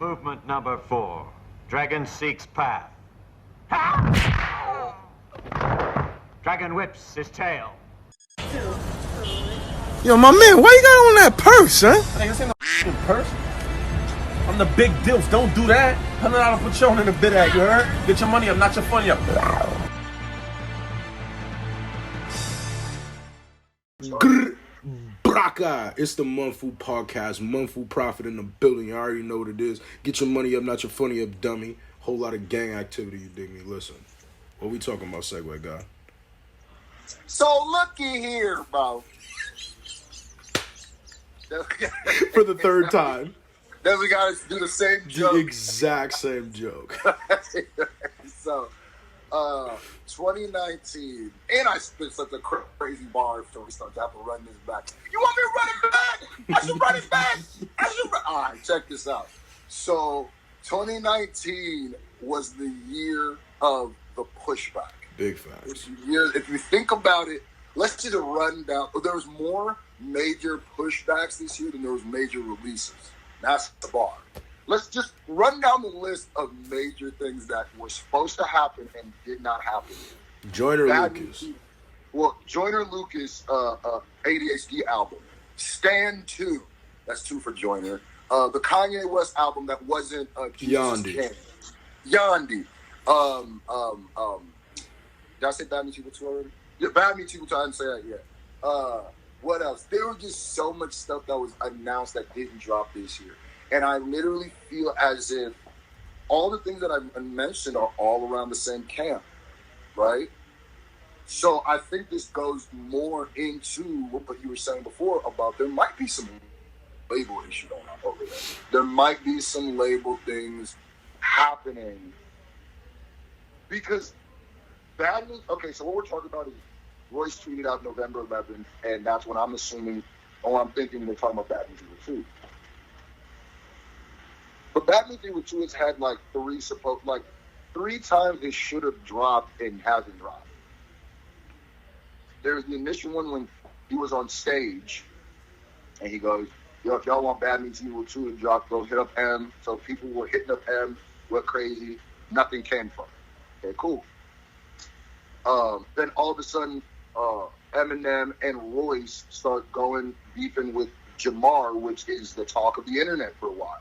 Movement number 4. Dragon seeks path. Dragon whips his tail. Yo, my man, why you got on that purse, huh? Hey, this ain't no purse. I'm the big deals. Don't do that. $100 Patron in the bid at, you heard? Get your money up, not your funny up. Braka, it's the Munfu podcast. Munfu Profit in the building. You already know what it is. Get your money up, not your funny up, dummy. Whole lot of gang activity, you dig me? Listen, what we talking about, Segway guy? So looky here, bro. For the third time. Then we gotta do the same joke. The exact same joke. So, 2019, and I spit such a crazy bar so we start to have to run this back. You want me to run it back? I should run it back. All right, check this out. So, 2019 was the year of the pushback. Big facts. If you think about it, let's just run down. There was more major pushbacks this year than there was major releases. That's the bar. Let's just run down the list of major things that were supposed to happen and did not happen. Joyner Lucas. Well, Joyner Lucas, ADHD album. Stand 2. That's 2 for Joyner. The Kanye West album that wasn't Yandi. Yandi. Did I say Bad Meets Evil 2 already? Yeah, Bad Meets Evil 2, I didn't say that yet. What else? There was just so much stuff that was announced that didn't drop this year. And I literally feel as if all the things that I mentioned are all around the same camp, right? So I think this goes more into what you were saying before about there might be some label issue going on over there. There might be some label things happening. Because Bad News, okay, so what we're talking about is Royce tweeted out November 11th, and that's when I'm assuming, or I'm thinking they're talking about Bad News Evil 2. But Bad News Evil 2 has had like 3 times it should have dropped and hasn't dropped. There's the initial one when he was on stage, and he goes, yo, if y'all want Bad News Evil 2 to drop, go hit up M. So people were hitting up M, went crazy, nothing came from it. Okay, cool. Then all of a sudden, Eminem and Royce start beefing with Jamar, which is the talk of the internet for a while.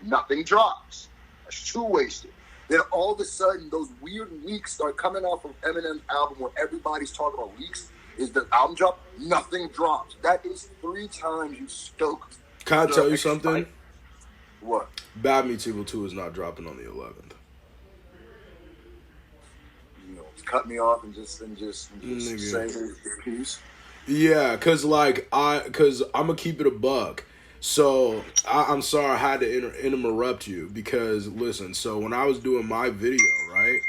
Nothing drops. That's 2 wasted. Then all of a sudden, those weird leaks start coming off of Eminem's album where everybody's talking about leaks. Is the album drop? Nothing drops. That is 3 times you stoked. Can I tell you something? What? Bad Meets Evil 2 is not dropping on the 11th. Cut me off and just say his piece. Yeah, cause I'm gonna keep it a buck. So I'm sorry I had to interrupt you because listen. So when I was doing my video, right,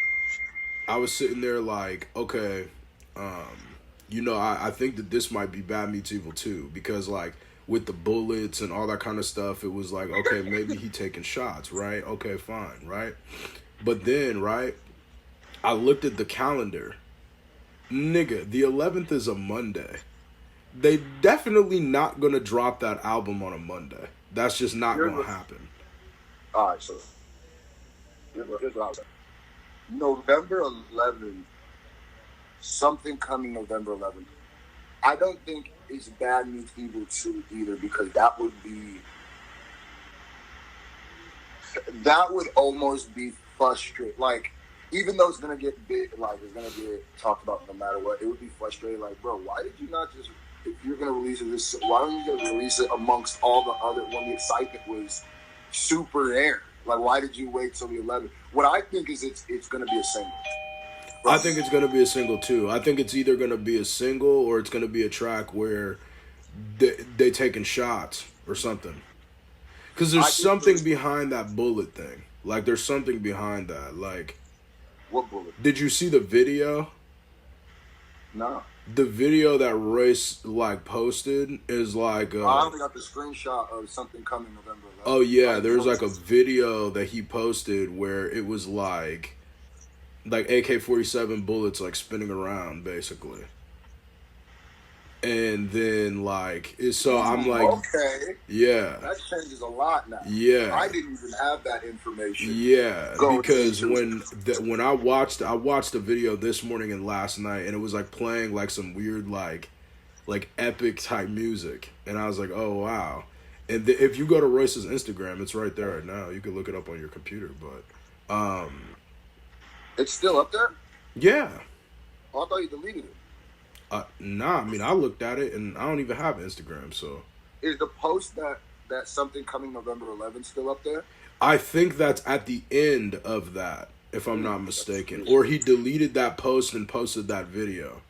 I was sitting there like, okay, I think that this might be Bad Meets Evil 2 because like with the bullets and all that kind of stuff, it was like, okay, maybe he taking shots, right? Okay, fine, right? But then, right, I looked at the calendar. Nigga, the 11th is a Monday. They definitely not gonna drop that album on a Monday. That's just not gonna happen. All right, so here's what I was saying. November 11th, something coming November 11th. I don't think it's Bad Meets Evil 2 either because that would almost be frustrating. Like, even though it's gonna get big, like it's gonna get talked about no matter what, it would be frustrating. Like, bro, why did you not just, if you're gonna release it, why don't you just release it amongst all the other when the excitement was super air? Like, why did you wait till the 11th? What I think is it's gonna be a single. I think it's gonna be a single too. I think it's either gonna be a single or it's gonna be a track where they taking shots or something. Because there's something behind that bullet thing. Like, there's something behind that. Like. What bullet? Did you see the video? No. The video that Royce posted is like. I only got the screenshot of something coming November 11th. Oh yeah, there's like a video that he posted where it was like AK-47 bullets like spinning around basically, And then like, so I'm like, okay, yeah, that changes a lot now. yeah. I didn't even have that information. Yeah, going because into when I watched the video this morning and last night, and it was like playing like some weird like epic type music, and I was like, oh wow. And if you go to Royce's Instagram, it's right there right now. You can look it up on your computer, but it's still up there. yeah. Oh, I thought you deleted it. Nah, I mean I looked at it and I don't even have Instagram, so Is the post that something coming November 11th still up there? I think that's at the end of that, if I'm not mistaken. Or he deleted that post and posted that video.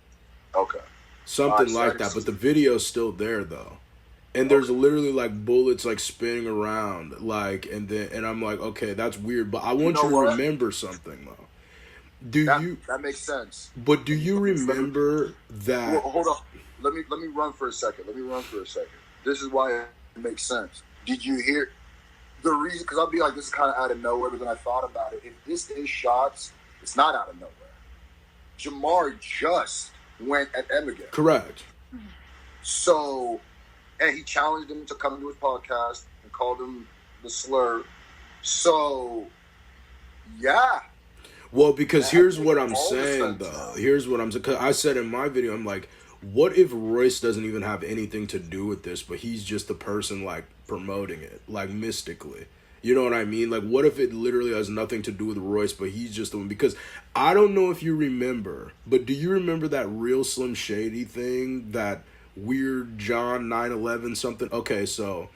Okay. Something like that, but the video's still there though. And there's literally like bullets like spinning around, like, and I'm like, okay, that's weird, but I want you to remember something though. That makes sense. But do you remember that? Well, hold on. Let me run for a second. This is why it makes sense. Did you hear the reason? Because I'll be like, this is kind of out of nowhere, but then I thought about it. If this is shots, it's not out of nowhere. Jamar just went at Eminem. Correct. So, and he challenged him to come into his podcast and called him the slur. So, yeah. Well, because here's what I'm saying, though. Here's what I'm saying. Cause I said in my video, I'm like, what if Royce doesn't even have anything to do with this, but he's just the person, like, promoting it, like, mystically? You know what I mean? Like, what if it literally has nothing to do with Royce, but he's just the one? Because I don't know if you remember, but do you remember that real Slim Shady thing? That weird John 9/11 something? Okay, so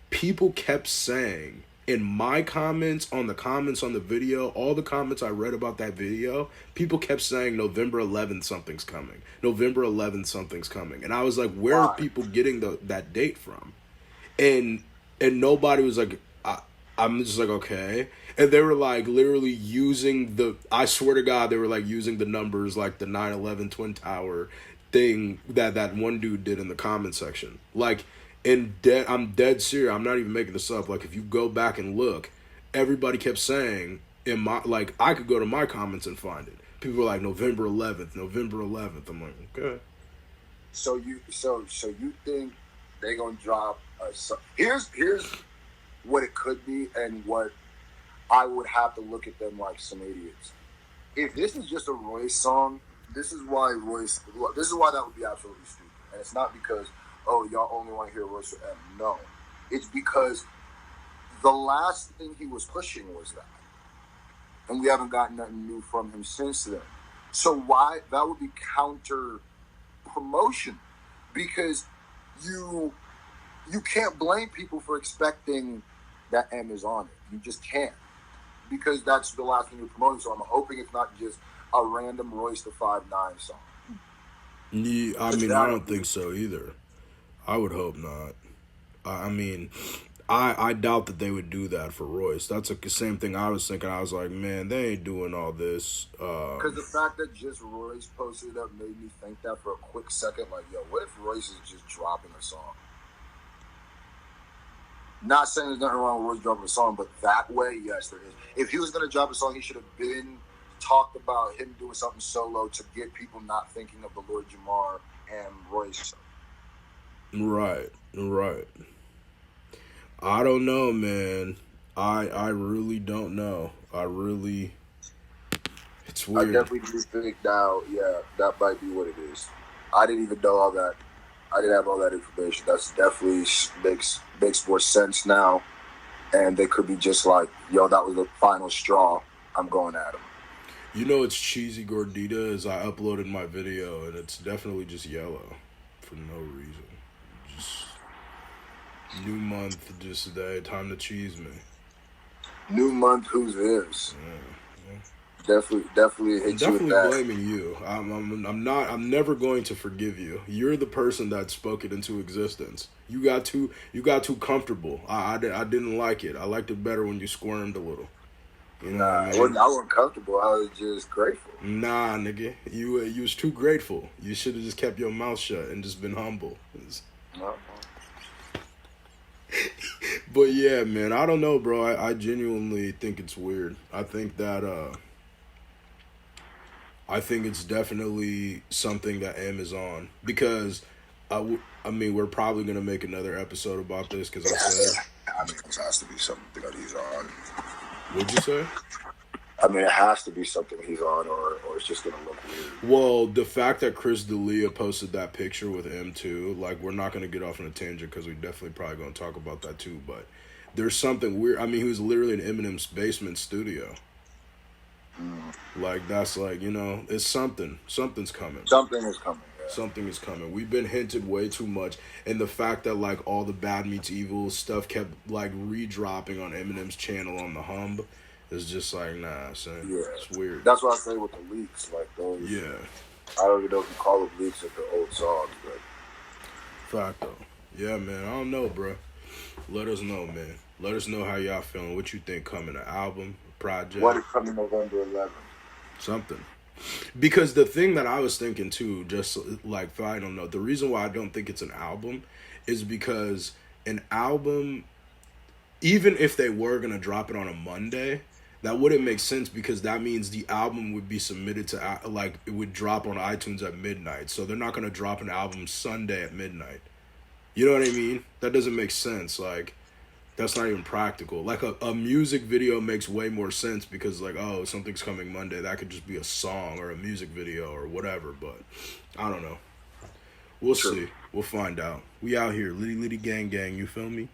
people kept saying in my comments, on the video, all the comments I read about that video, people kept saying November 11th something's coming. November 11th something's coming. And I was like, where are people getting that date from? And nobody was like, I'm just like, okay. And they were like literally using I swear to God, they were like using the numbers like the 9/11 Twin Tower thing that one dude did in the comment section. Like, I'm dead serious. I'm not even making this up. Like, if you go back and look, everybody kept saying in my, like, I could go to my comments and find it. People were like, November 11th. I'm like, okay. So you think they're gonna drop a song? Here's what it could be, and what I would have to look at them like some idiots. If this is just a Royce song, this is why that would be absolutely stupid. And it's not because, oh, y'all only want to hear Royce or M. No. It's because the last thing he was pushing was that. And we haven't gotten nothing new from him since then. So why? That would be counter promotion. Because you can't blame people for expecting that M is on it. You just can't. Because that's the last thing you're promoting. So I'm hoping it's not just a random Royce the 5'9" song. Yeah, I mean, I don't think so either. I would hope not. I mean, I doubt that they would do that for Royce. That's the same thing I was thinking. I was like, man, they ain't doing all this. Because the fact that just Royce posted it up made me think that for a quick second. Like, yo, what if Royce is just dropping a song? Not saying there's nothing wrong with Royce dropping a song, but that way, yes, there is. If he was going to drop a song, he should have been talked about him doing something solo to get people not thinking of the Lord Jamar and Royce. Right. I don't know, man. I really don't know. It's weird. I definitely do think now, yeah, that might be what it is. I didn't even know all that. I didn't have all that information. That's definitely makes more sense now. And they could be just like, yo, that was the final straw. I'm going at him. You know, it's cheesy gordita as I uploaded my video, and it's definitely just yellow for no reason. Just new month, just today, time to cheese me. New month, who's this? Yeah. Definitely hit you with that. Definitely blaming you. I'm never going to forgive you. You're the person that spoke it into existence. You got too comfortable. I didn't like it. I liked it better when you squirmed a little. You know what I mean? I wasn't comfortable. I was just grateful. Nah, nigga. You was too grateful. You should have just kept your mouth shut and just been humble. But yeah, man, I don't know, bro. I genuinely think it's weird. I think that I think it's definitely something that M is on, because I mean, we're probably gonna make another episode about this because I said. I mean, it has to be something that he's on. What'd you say? I mean, it has to be something he's on, or it's just gonna look weird. Well, the fact that Chris D'Elia posted that picture with M2, like, we're not gonna get off on a tangent because we definitely probably gonna talk about that too. But there's something weird. I mean, he was literally in Eminem's basement studio. Like, that's like, you know, it's something. Something's coming. Something is coming. Yeah. Something is coming. We've been hinted way too much, and the fact that like all the Bad Meets Evil stuff kept like redropping on Eminem's channel on the Humb. It's just like, nah, son. Yeah. It's weird. That's what I say with the leaks, like those. Yeah. I don't even know if you call them leaks of the old songs, but. Fact though. Yeah, man. I don't know, bro. Let us know, man. Let us know how y'all feeling. What you think coming? An album, a project? What is coming November 11th? Something. Because the thing that I was thinking too, just like, I don't know, the reason why I don't think it's an album is because an album, even if they were going to drop it on a Monday, that wouldn't make sense because that means the album would be submitted to, like, it would drop on iTunes at midnight. So they're not going to drop an album Sunday at midnight. You know what I mean? That doesn't make sense. Like, that's not even practical. Like, a music video makes way more sense because, like, oh, something's coming Monday. That could just be a song or a music video or whatever. But I don't know. We'll see. We'll find out. We out here. Litty Litty Gang Gang. You feel me?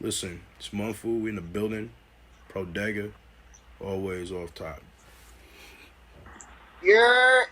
Listen, it's Munfu. We in the building. Prodega. Always off top. Yeah.